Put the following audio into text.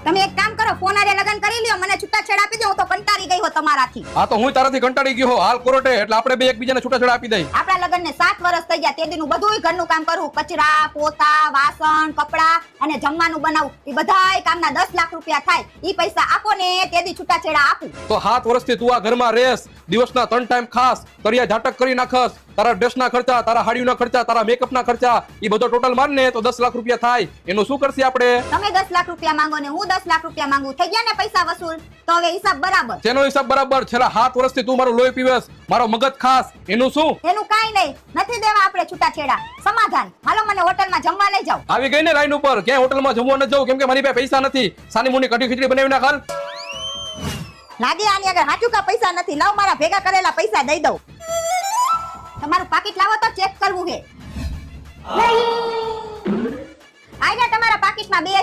તમે એક કામ કરો, ફોન આરે લગન કરી લ્યો, મને છૂટાછેડા આપી દો, હું તો કંટાળી ગઈ હો તમારાથી. હા તો હું તારાથી કંટાળી ગયો હાલ કોરોટે, એટલે આપણે બે એકબીજાને છૂટાછેડા આપી દઈ. આપણા લગનને 7 વર્ષ થઈ ગયા, તે દીનું બધુંય ઘરનું કામ કરું, કચરા, પોતા, વાસણ, કપડા અને જમવાનું બનાવું. ઈ બધાય કામના 10 લાખ રૂપિયા થાય. ઈ પૈસા આપો ને તે દી છૂટાછેડા આપું. તો 7 વર્ષથી તું આ ઘરમાં રહેસ, દિવસના 3 ટાઈમ ખાસ, કરિયા ઝાટક કરી નાખસ, તારા ડ્રેસના ખર્ચા, તારા હાડીઓના ખર્ચા, તારા મેકઅપના ખર્ચા, ઈ બધો ટોટલ માર ને તો 10 લાખ રૂપિયા થાય. એનું શું કરશે આપણે? તમે 10 લાખ રૂપિયા માંગો ને હું 10 લાખ રૂપિયા માંગુ, થઈ ગયા ને પૈસા વસૂલ? તો હવે હિસાબ બરાબર. તેનો હિસાબ બરાબર. છેલ્લા 7 વર્ષથી તું મારું લોહી પીવેસ, મારો મગજ ખાસ, એનું શું? એનું કાઈ નહીં, નથી દેવા આપણે છૂટાછેડા. સમાધાન. હાલો મને હોટલમાં જમવા લઈ જાઓ. આવી ગઈ ને લાઈન ઉપર, ક્યાંય હોટલમાં જમવા ન જવું કેમ કે મારી પાસે પૈસા નથી. સાની મુની કઢી ખીચડી બનાવી નાખ હાલ. લાગે આની આગળ હાચું કા પૈસા નથી. લાવ મારા ભેગા કરેલા પૈસા દઈ દઉં. તમારું પાકીટ લાવો તો ચેક કરવું છે. આયા તમારા પાકીટમાં 2